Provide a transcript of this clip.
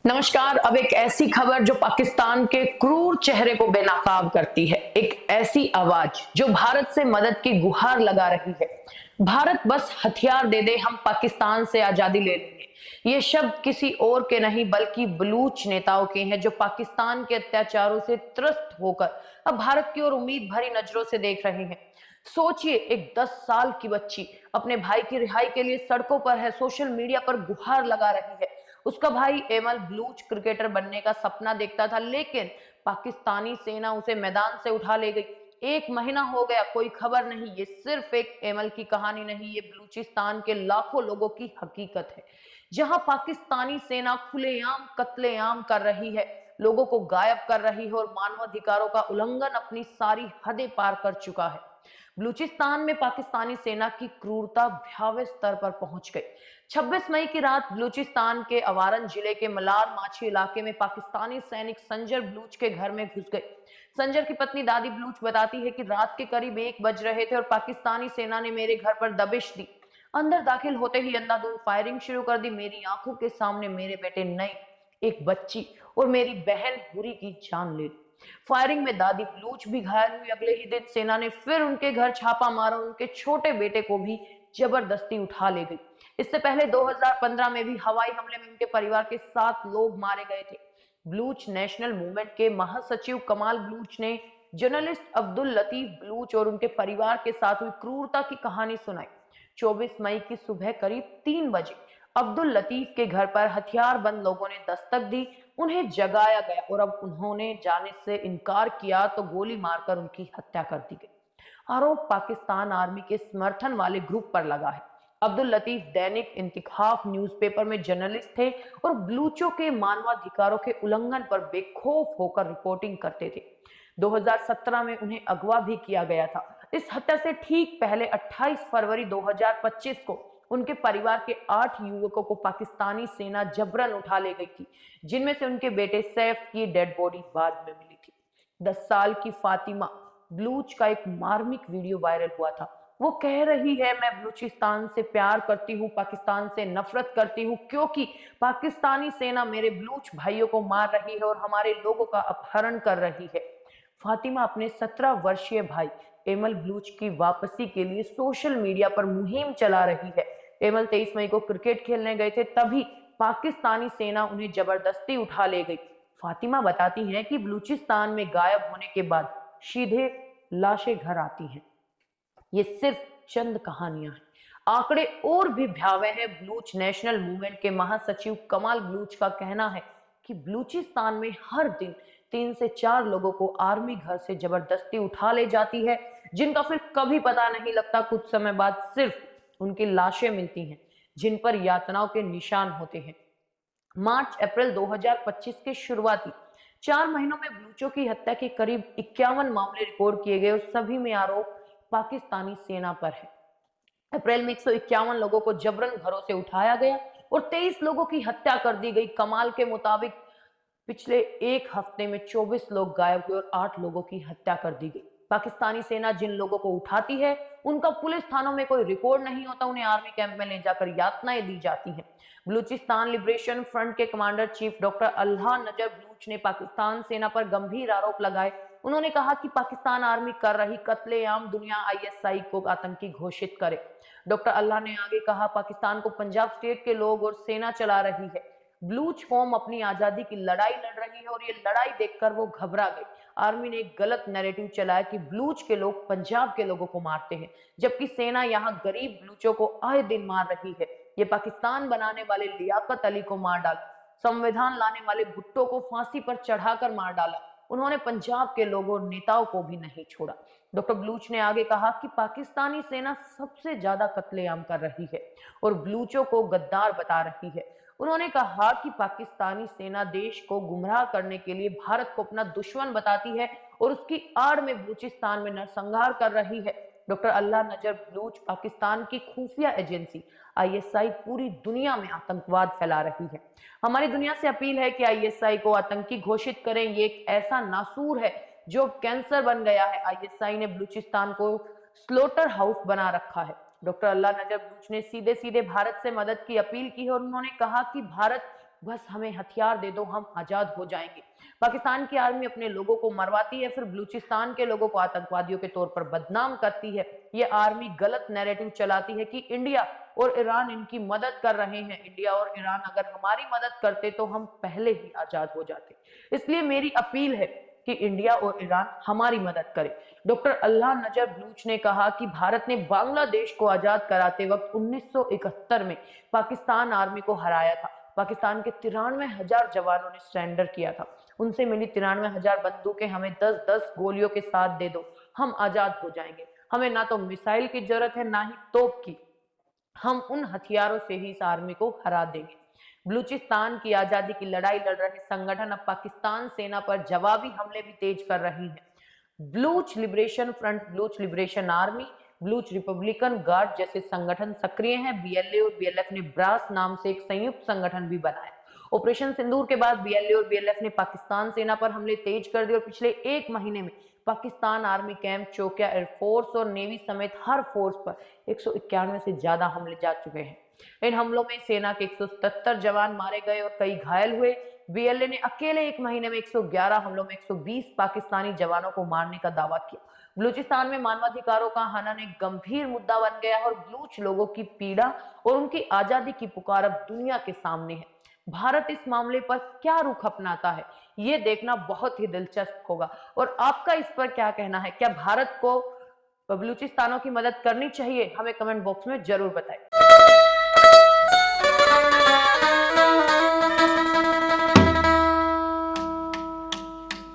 नमस्कार। अब एक ऐसी खबर जो पाकिस्तान के क्रूर चेहरे को बेनकाब करती है, एक ऐसी आवाज जो भारत से मदद की गुहार लगा रही है। भारत बस हथियार दे दे, हम पाकिस्तान से आजादी ले लेंगे। ये शब्द किसी और के नहीं बल्कि बलूच नेताओं के हैं, जो पाकिस्तान के अत्याचारों से त्रस्त होकर अब भारत की ओर उम्मीद भरी नजरों से देख रहे हैं। सोचिए, एक 10 साल की बच्ची अपने भाई की रिहाई के लिए सड़कों पर है, सोशल मीडिया पर गुहार लगा रही है। उसका भाई एमल बलूच क्रिकेटर बनने का सपना देखता था, लेकिन पाकिस्तानी सेना उसे मैदान से उठा ले गई। 1 महीना हो गया, कोई खबर नहीं। ये सिर्फ एक एमल की कहानी नहीं, ये बलूचिस्तान के लाखों लोगों की हकीकत है, जहां पाकिस्तानी सेना खुलेआम कत्लेआम कर रही है, लोगों को गायब कर रही है और मानवाधिकारों का उल्लंघन अपनी सारी हदें पार कर चुका है। बलूचिस्तान में पाकिस्तानी सेना की क्रूरता भयावह स्तर पर पहुंच गई। 26 मई की रात बलूचिस्तान के अवारन जिले के मलार माछी इलाके में पाकिस्तानी सैनिक संजर बलूच के घर में घुस गए। संजर की पत्नी दादी बलूच बताती है कि रात के करीब 1 बज रहे थे और पाकिस्तानी सेना ने मेरे घर पर दबिश दी। अंदर दाखिल होते ही अंधाधुंध फायरिंग शुरू कर दी। मेरी आंखों के सामने मेरे बेटे नई, एक बच्ची और मेरी बहन हुरी की जान ले ली। फायरिंग में दादी बलूच भी घायल हुई। अगले ही दिन सेना ने फिर उनके घर छापा मारा, उनके छोटे बेटे को भी जबरदस्ती उठा ले गई। इससे पहले 2015 में भी हवाई हमले में उनके परिवार के 7 लोग मारे गए थे। बलूच नेशनल मूवमेंट के महासचिव कमाल बलूच ने जर्नलिस्ट अब्दुल लतीफ बलूच और उनके परिवार के साथ हुई क्रूरता की कहानी सुनाई। 24 मई की सुबह करीब 3 बजे अब्दुल लतीफ के घर पर हथियारबंद लोगों ने दस्तक दी। उन्हें जगाया गया और अब उन्होंने जाने से इनकार किया तो गोली मारकर उनकी हत्या कर दी गई। आरोप पाकिस्तान आर्मी के समर्थन वाले ग्रुप पर लगा है। अब्दुल लतीफ दैनिक इंतिखाब न्यूज़पेपर में जर्नलिस्ट थे और बलूचों के मानवाधिकारों के उल्लंघन पर बेखौफ होकर रिपोर्टिंग करते थे। 2017 में उन्हें अगवा भी किया गया था। इस हत्या से ठीक पहले 28 फरवरी 2025 को उनके परिवार के 8 युवकों को पाकिस्तानी सेना जबरन उठा ले गई थी, जिनमें से उनके बेटे सैफ की डेड बॉडी बाद में मिली थी। 10 साल की फातिमा बलूच का एक मार्मिक वीडियो वायरल हुआ था। वो कह रही है, मैं बलूचिस्तान से प्यार करती हूँ, पाकिस्तान से नफरत करती हूँ, क्योंकि पाकिस्तानी सेना मेरे बलूच भाइयों को मार रही है और हमारे लोगों का अपहरण कर रही है। फातिमा अपने 17 वर्षीय भाई एमल बलूच की वापसी के लिए सोशल मीडिया पर मुहिम चला रही है। एमल 23 मई को क्रिकेट खेलने गए थे, तभी पाकिस्तानी सेना उन्हें जबरदस्ती उठा ले गई। फातिमा बताती हैं कि बलूचिस्तान में गायब होने के बाद सीधे लाशें घर आती हैं। ये सिर्फ चंद कहानियां हैं, आंकड़े और भी भयावह हैं। बलूच नेशनल मूवमेंट के महासचिव कमाल बलूच का कहना है कि बलूचिस्तान में हर दिन 3 से 4 लोगों को आर्मी घर से जबरदस्ती उठा ले जाती है, जिनका फिर कभी पता नहीं लगता। कुछ समय बाद सिर्फ उनकी लाशें मिलती हैं, जिन पर यातनाओं के निशान होते हैं। मार्च अप्रैल 2025 के शुरुआती 4 महीनों में बलूचों की हत्या के करीब 51 मामले रिकॉर्ड किए गए और सभी में आरोप पाकिस्तानी सेना पर है। अप्रैल में 151 लोगों को जबरन घरों से उठाया गया और 23 लोगों की हत्या कर दी गई। कमाल के मुताबिक पिछले 1 हफ्ते में 24 लोग गायब हुए और 8 लोगों की हत्या कर दी गई। पाकिस्तानी सेना जिन लोगों को उठाती है, उनका पुलिस थानों में कोई रिकॉर्ड नहीं होता, उन्हें आर्मी कैंप में ले जाकर यातनाएं दी जाती हैं। बलूचिस्तान लिबरेशन फ्रंट के कमांडर चीफ डॉक्टर अल्लाह नजर बलूच ने पाकिस्तान सेना पर गंभीर आरोप लगाए। उन्होंने कहा कि पाकिस्तान आर्मी कर रही कत्लेआम दुनिया आईएसआई को आतंकी घोषित करे। डॉक्टर अल्लाह ने आगे कहा, पाकिस्तान को पंजाब स्टेट के लोग और सेना चला रही है। बलूच कौम अपनी आजादी की लड़ाई लड़ रही है और ये लड़ाई देखकर वो घबरा गई। आर्मी ने एक गलत नैरेटिव चलाया कि बलूच के लोग पंजाब के लोगों को मारते हैं, जबकि सेना यहाँ गरीब बलूचों को आए दिन मार रही है। ये पाकिस्तान बनाने वाले लियाकत अली को मार डाला, संविधान लाने वाले भुट्टो को फांसी पर चढ़ाकर मार डाला। उन्होंने पंजाब के लोगों और नेताओं को भी नहीं छोड़ा। डॉक्टर बलूच ने आगे कहा कि पाकिस्तानी सेना सबसे ज्यादा कत्लेआम कर रही है और बलूचों को गद्दार बता रही है। उन्होंने कहा कि पाकिस्तानी सेना देश को गुमराह करने के लिए भारत को अपना दुश्मन बताती है और उसकी आड़ में बलूचिस्तान में नरसंहार कर रही है। डॉक्टर अल्लाह नजर बलूच पाकिस्तान की खुफिया एजेंसी आईएसआई पूरी दुनिया में आतंकवाद फैला रही है। हमारी दुनिया से अपील है कि आईएसआई को आतंकी घोषित करें। ये एक ऐसा नासूर है जो कैंसर बन गया है। आईएसआई ने बलूचिस्तान को स्लोटर हाउस बना रखा है। डॉक्टर अल्लाह नजर बलूच ने सीधे सीधे भारत से मदद की अपील की है और उन्होंने कहा कि भारत बस हमें हथियार दे दो, हम आजाद हो जाएंगे। पाकिस्तान की आर्मी अपने लोगों को मरवाती है, फिर बलूचिस्तान के लोगों को आतंकवादियों के तौर पर बदनाम करती है। ये आर्मी गलत नैरेटिव चलाती है कि इंडिया और ईरान इनकी मदद कर रहे हैं। इंडिया और ईरान अगर हमारी मदद करते तो हम पहले ही आजाद हो जाते। इसलिए मेरी अपील है कि इंडिया और ईरान हमारी मदद करे। डॉक्टर अल्लाह नजर बलूच ने कहा कि भारत ने बांग्लादेश को आजाद कराते वक्त 1971 में पाकिस्तान आर्मी को हराया था। पाकिस्तान के 93,000 जवानों ने सरेंडर किया था। उनसे मिली 93,000 बंदूकें हमें 10-10 गोलियों के साथ दे दो, हम आजाद हो जाएंगे। हमें ना तो मिसाइल की जरूरत है, ना ही तोप की। हम उन हथियारों से ही इस आर्मी को हरा देंगे। बलूचिस्तान की आजादी की लड़ाई लड़ रहे संगठन अब पाकिस्तान सेना पर जवाबी हमले भी तेज कर रही है। Baloch liberation front, Baloch liberation army, Baloch Republican guard जैसे संगठन सक्रिय हैं। बीएलए और बीएलएफ ने ब्रास नाम से एक संयुक्त संगठन भी बनाया। ऑपरेशन सिंदूर के बाद बीएलए और बीएलएफ ने पाकिस्तान सेना पर हमले तेज कर दिए और पिछले एक महीने में पाकिस्तान आर्मी कैंप, चौकिया, एयरफोर्स और नेवी समेत हर फोर्स पर 191 से ज्यादा हमले जा चुके हैं। इन हमलों में सेना के 177 जवान मारे गए और कई घायल हुए। बीएलए ने अकेले एक महीने में 111 हमलों में 120 पाकिस्तानी जवानों को मारने का दावा किया। बलूचिस्तान में मानवाधिकारों का हनन एक गंभीर मुद्दा बन गया है और बलूच लोगों की पीड़ा और उनकी आजादी की पुकार अब दुनिया के सामने है। भारत इस मामले पर क्या रुख अपनाता है, ये देखना बहुत ही दिलचस्प होगा। और आपका इस पर क्या कहना है? क्या भारत को बलूचिस्तानों की मदद करनी चाहिए? हमें कमेंट बॉक्स में जरूर बताएं।